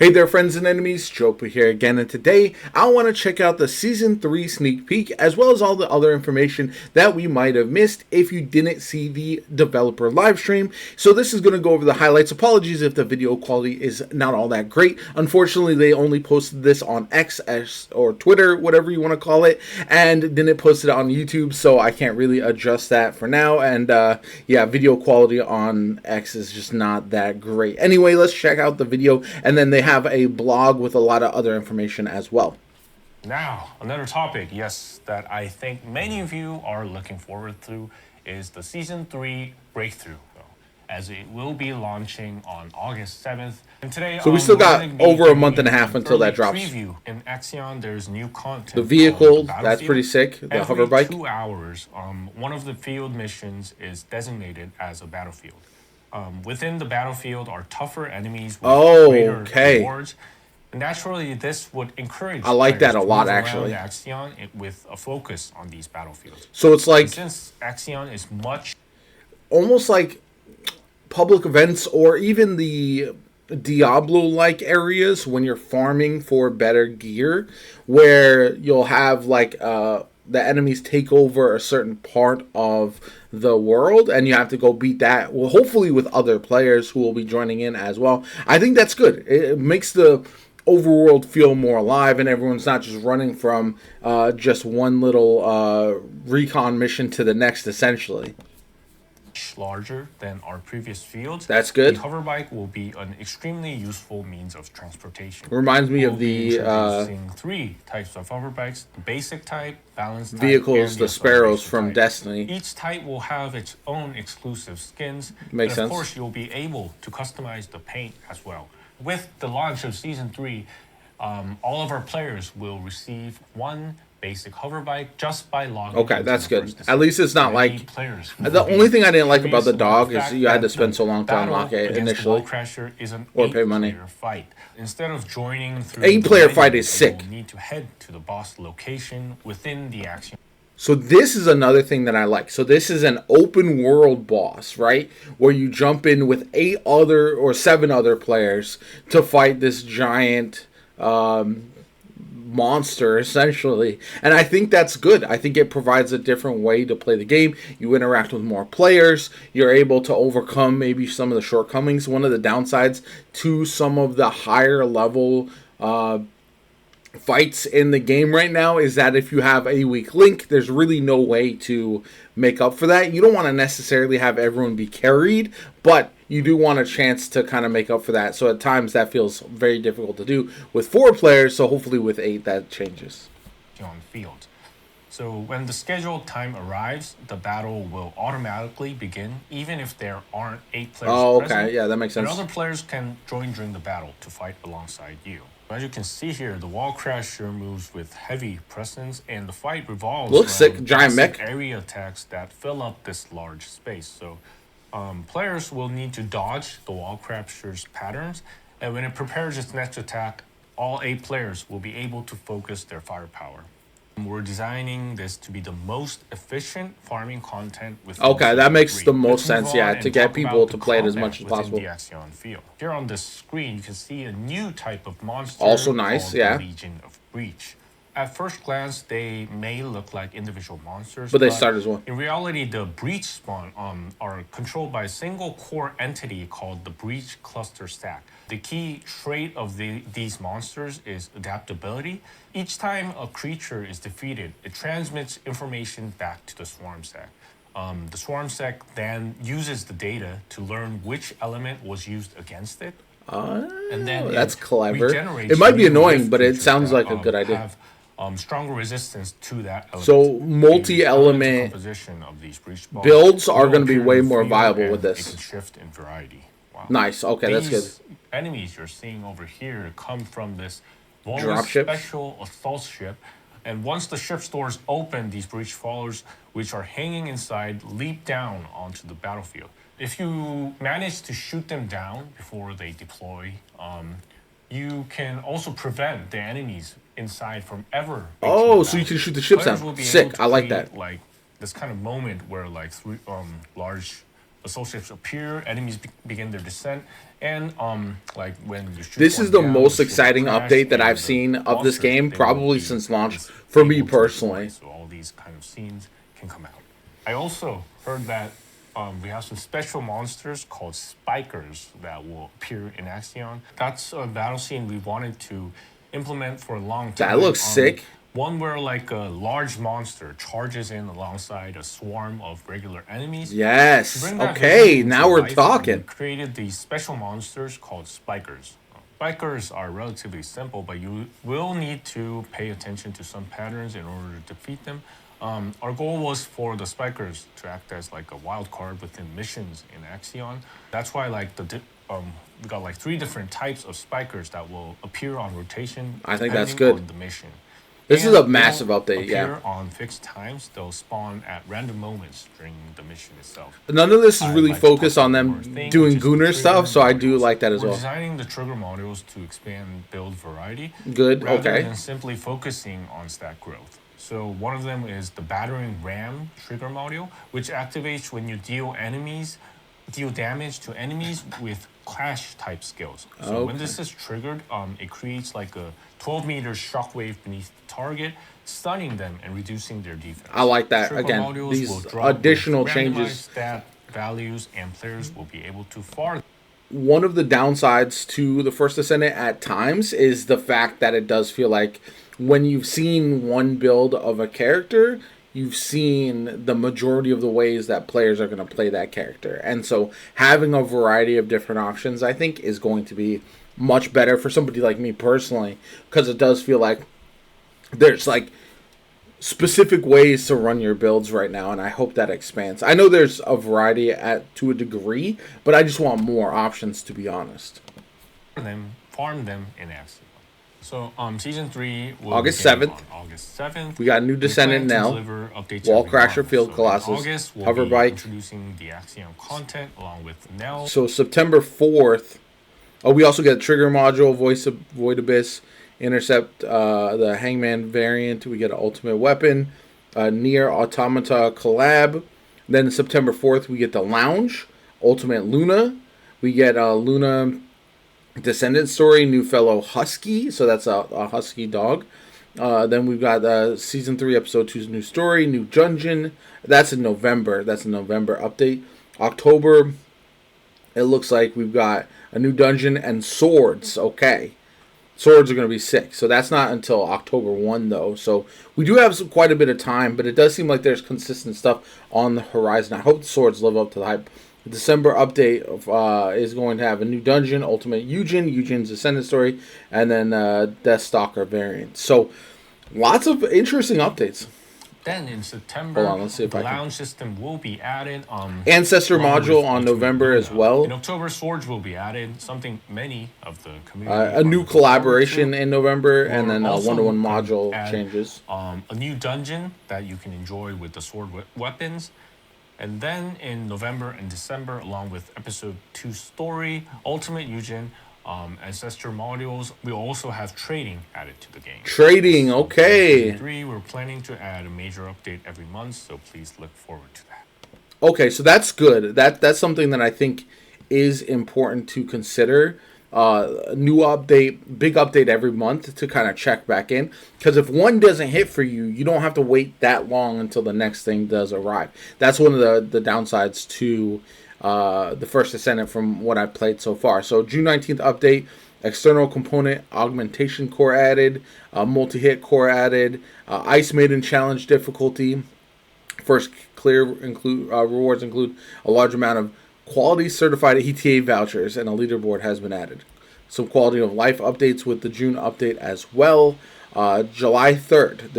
Hey there, friends and enemies, Jopa here again, and today I want to check out the Season 3 sneak peek, as well as all the other information that we might have missed if you didn't see the developer live stream. So this is going to go over the highlights. Apologies if the video quality is not all that great. Unfortunately, they only posted this on X or Twitter, whatever you want to call it, and didn't post it on YouTube, so I can't really adjust that for now. And yeah, video quality on X is just not that great. Anyway, let's check out the video, and then they have a blog with a lot of other information as well. Now, another topic, yes, that I think many of you are looking forward to is the Season 3 breakthrough, as it will be launching on August 7th. And today, so we still got over a month and a half until that drops. Preview. In Axion, there's new content. The vehicle, that's pretty sick. The hover bike. Every 2 hours, one of the field missions is designated as a battlefield. Within the battlefield are tougher enemies with greater rewards. Naturally, this would encourage. I like that a lot, actually. Axion with a focus on these battlefields. So it's like, and since Axion is much almost like public events, or even the Diablo-like areas when you're farming for better gear, where you'll have like the enemies take over a certain part of the world, and you have to go beat that. Well, hopefully with other players who will be joining in as well. I think that's good. It makes the overworld feel more alive, and everyone's not just running from just one little recon mission to the next, essentially. Larger than our previous fields. That's good. The hover bike will be an extremely useful means of transportation. Reminds me of the introducing 3 types of hover bikes: the basic type, balanced type, vehicles, the sparrows from type. Destiny. Each type will have its own exclusive skins. Makes sense. Of course, you'll be able to customize the paint as well. With the launch of Season 3, all of our players will receive 1 basic hover bike just by logging. Okay, that's good. At least it's not like players. The only thing I didn't like about the dog is you had to spend so long to unlock it initially, or pay money. Fight. Instead of joining through 8-player fight is sick. You need to head to the boss location within the action. So this is another thing that I like. So this is an open world boss, right? Where you jump in with 8 other or 7 other players to fight this giant monster, essentially. And I think that's good. I think it provides a different way to play the game. You interact with more players. You're able to overcome maybe some of the shortcomings. One of the downsides to some of the higher level fights in the game right now is that if you have a weak link, there's really no way to make up for that. You don't want to necessarily have everyone be carried, but you do want a chance to kind of make up for that. So at times that feels very difficult to do with 4 players, so hopefully with 8 that changes. On field. So when the scheduled time arrives, the battle will automatically begin, even if there aren't 8 players okay, present. Yeah, that makes sense. And other players can join during the battle to fight alongside you. As you can see here, the wall crasher moves with heavy presence, and the fight revolves around sick, giant mech area attacks that fill up this large space. So players will need to dodge the wall crasher's patterns, and when it prepares its next attack, all 8 players will be able to focus their firepower. We're designing this to be the most efficient farming content with. Okay, that makes the most sense, yeah, to get people to play it as much as possible. The Axion field. Here on the screen, you can see a new type of monster. Also nice, yeah. The Legion of Breach. At first glance, they may look like individual monsters, but they start as one. In reality, the Breach spawn are controlled by a single core entity called the Breach Cluster Stack. The key trait of these monsters is adaptability. Each time a creature is defeated, it transmits information back to the Swarm Stack. The Swarm Stack then uses the data to learn which element was used against it. And then that's clever. It might be annoying, but it sounds like a good idea. Stronger resistance to that element. So multi-element builds are going to be way more viable with this. It can shift in variety. Wow. Nice. Okay, that's good. Enemies you're seeing over here come from this special assault ship, and once the ship's doors open, these breach followers, which are hanging inside, leap down onto the battlefield. If you manage to shoot them down before they deploy, you can also prevent the enemies inside from ever. Oh, so you can shoot the ships down. Sick. I like that. Like this kind of moment where like large associates appear, enemies begin their descent, and like when you shoot This one is the down, most the ship will exciting crash, update that and I've the seen of this monsters, game, they will probably be since launch, dis- for me able to personally. destroy. So all these kind of scenes can come out. I also heard that we have some special monsters called spikers that will appear in Axion. That's a battle scene we wanted to implement for a long time. That looks sick. One where like a large monster charges in alongside a swarm of regular enemies. To Yes. bring that Okay, vision now into we're life, we talking. created these special monsters called spikers. Spikers are relatively simple, but you will need to pay attention to some patterns in order to defeat them. Our goal was for the spikers to act as like a wild card within missions in Axion. That's why like we got like 3 different types of spikers that will appear on rotation. I think that's depending good. on the mission. This is And a they massive don't update, yeah. appear on fixed times. They'll spawn at random moments during the mission itself. None of this is I'd really like to focused talk on about them one more thing, doing which is the Gooner stuff, trigger so I do modules. like that as We're well. designing the trigger modules to expand build variety Good, rather okay. than simply focusing on stat growth. So one of them is the battering ram trigger module, which activates when you deal damage to enemies with clash type skills. So when this is triggered, it creates like a 12-meter shockwave beneath the target, stunning them and reducing their defense. I like that. Trigger Again, modules these will drop with additional randomized changes. stat values, and players will be able to far. One of the downsides to the First Descendant at times is the fact that it does feel like when you've seen one build of a character, you've seen the majority of the ways that players are going to play that character. And so having a variety of different options, I think, is going to be much better for somebody like me personally, because it does feel like there's like specific ways to run your builds right now, and I hope that expands. I know there's a variety to a degree, but I just want more options, to be honest. Farm them in Axion. So season 3 will August begin 7th. on August 7th. We got a new Descendant now. Wall Crasher, Field Colossus, August, we'll Hover be Bike. introducing the Axiom content along with Nell. So September 4th. Oh, we also get a trigger module, Void Abyss, Intercept, the Hangman variant. We get an Ultimate Weapon, Near Automata collab. Then September 4th, we get the Lounge, Ultimate Luna. We get a Luna Descendant story, new fellow Husky. So that's a Husky dog. Then we've got Season 3, Episode 2's new story, new dungeon. That's in November. That's a November update. October, it looks like we've got a new dungeon and swords. Okay. Swords are going to be sick. So that's not until October 1, though. So we do have quite a bit of time, but it does seem like there's consistent stuff on the horizon. I hope the swords live up to the hype. The December update is going to have a new dungeon, Ultimate Eugene's Descendant story, and then Death Stalker variant. So lots of interesting updates. Then in September, Hold on, let's see if the I can- lounge system will be added. Ancestor along module with on Ultimate November Luna. as well. In October, swords will be added, something many of the community A new are looking forward collaboration to. in November, and We're then a also one-to-one gonna module add, changes. A new dungeon that you can enjoy with the sword weapons. And then in November and December, along with Episode 2 story, Ultimate Eugen, Ancestor modules, we also have trading added to the game. Trading, So for okay. Season 3, we're planning to add a major update every month, so please look forward to that. Okay, so that's good. That's something that I think is important to consider. New update, big update every month to kind of check back in. Because if one doesn't hit for you, you don't have to wait that long until the next thing does arrive. That's one of the downsides to the First Descendant from what I've played so far. So June 19th update, external component augmentation core added, multi-hit core added, Ice Maiden challenge difficulty. First clear rewards include a large amount of quality certified ETA vouchers, and a leaderboard has been added. Some quality of life updates with the June update as well. July 3rd.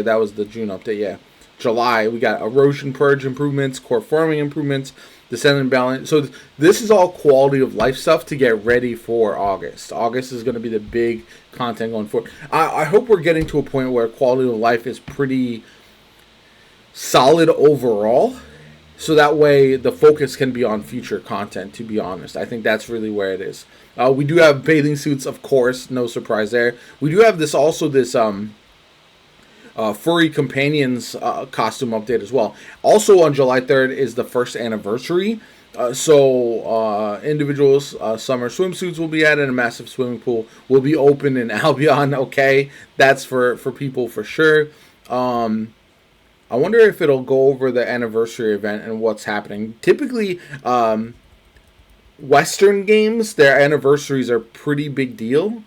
That was the June update. Yeah, July we got erosion purge improvements, core farming improvements, descendant balance. So this is all quality of life stuff to get ready for August. August is going to be the big content going forward. I hope we're getting to a point where quality of life is pretty solid overall, so that way the focus can be on future content, to be honest. I think that's really where it is. We do have bathing suits, of course, no surprise there. We do have this Furry Companions costume update as well. Also on July 3rd is the first anniversary. Individuals' summer swimsuits will be added. A massive swimming pool will be open in Albion. Okay, that's for people for sure. I wonder if it'll go over the anniversary event and what's happening. Typically, Western games, their anniversaries are pretty big deal.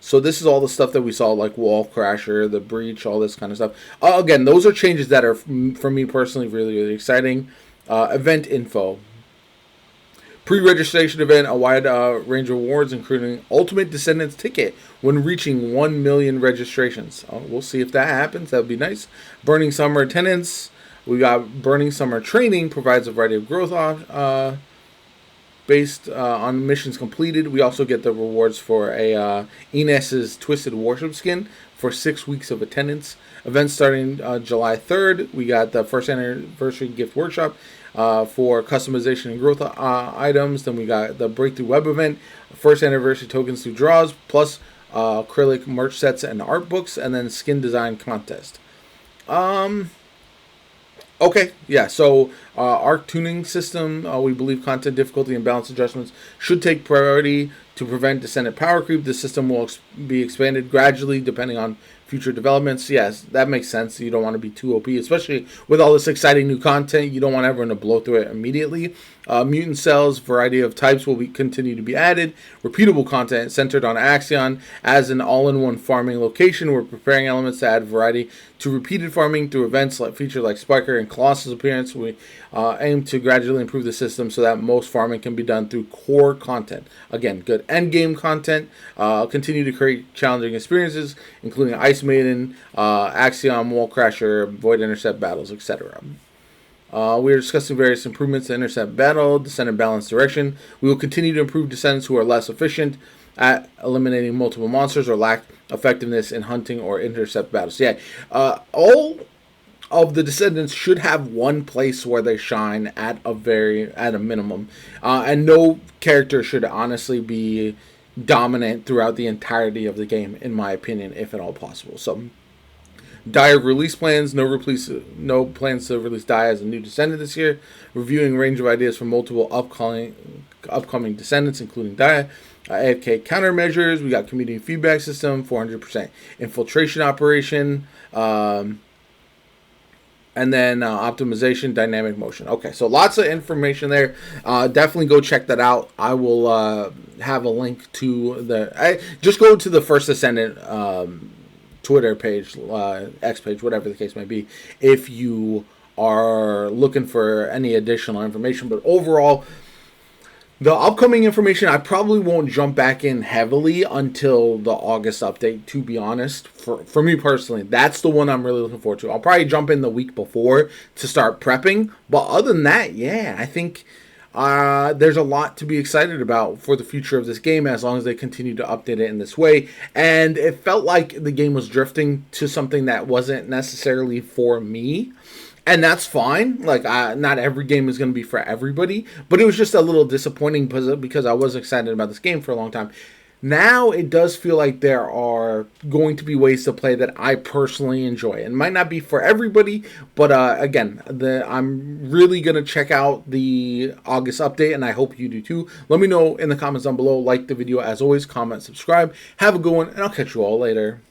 So this is all the stuff that we saw, like Wall Crasher, the Breach, all this kind of stuff. Again, those are changes that are, for me personally, really, really exciting. Event info. Pre-registration event, a wide range of rewards, including Ultimate Descendants ticket when reaching 1 million registrations. We'll see if that happens. That would be nice. Burning Summer attendance. We got Burning Summer training, provides a variety of growth based on missions completed. We also get the rewards for a Inez's Twisted Warship skin for 6 weeks of attendance. Events starting July 3rd. We got the first anniversary gift workshop for customization and growth items. Then we got the Breakthrough Web event, first anniversary tokens through draws, plus acrylic merch sets and art books, and then skin design contest. Okay, yeah, so ARC tuning system, we believe content difficulty and balance adjustments should take priority to prevent descendant power creep. The system will be expanded gradually depending on future developments. Yes, that makes sense. You don't want to be too OP, especially with all this exciting new content. You don't want everyone to blow through it immediately. Mutant cells, variety of types will continue to be added. Repeatable content centered on Axion as an all-in-one farming location. We're preparing elements to add variety to repeated farming through events like features like Spiker and Colossus appearance. We aim to gradually improve the system so that most farming can be done through core content. Again, good end game content. Continue to create challenging experiences, including Ice Maiden, Axiom, Wall Crasher, Void Intercept battles, etc. We are discussing various improvements to Intercept battle, Descendant balance direction. We will continue to improve Descendants who are less efficient at eliminating multiple monsters or lack effectiveness in hunting or Intercept battles. Yeah, all of the Descendants should have one place where they shine at a minimum, and no character should honestly be dominant throughout the entirety of the game, in my opinion, if at all possible. So, Dire release plans, no plans to release Die as a new Descendant this year. Reviewing range of ideas for multiple upcoming Descendants, including Die. AFK countermeasures. We got community feedback system, 400% infiltration operation. And then optimization, dynamic motion. Okay, so lots of information there. Definitely go check that out. I will have a link to just go to the First Descendant Twitter page, X page, whatever the case may be, if you are looking for any additional information. But overall, the upcoming information, I probably won't jump back in heavily until the August update, to be honest. For me personally, that's the one I'm really looking forward to. I'll probably jump in the week before to start prepping. But other than that, yeah, I think there's a lot to be excited about for the future of this game as long as they continue to update it in this way. And it felt like the game was drifting to something that wasn't necessarily for me. And that's fine. Like, not every game is going to be for everybody. But it was just a little disappointing because I was excited about this game for a long time. Now it does feel like there are going to be ways to play that I personally enjoy. It might not be for everybody, but again, I'm really going to check out the August update, and I hope you do too. Let me know in the comments down below. Like the video as always, comment, subscribe. Have a good one, and I'll catch you all later.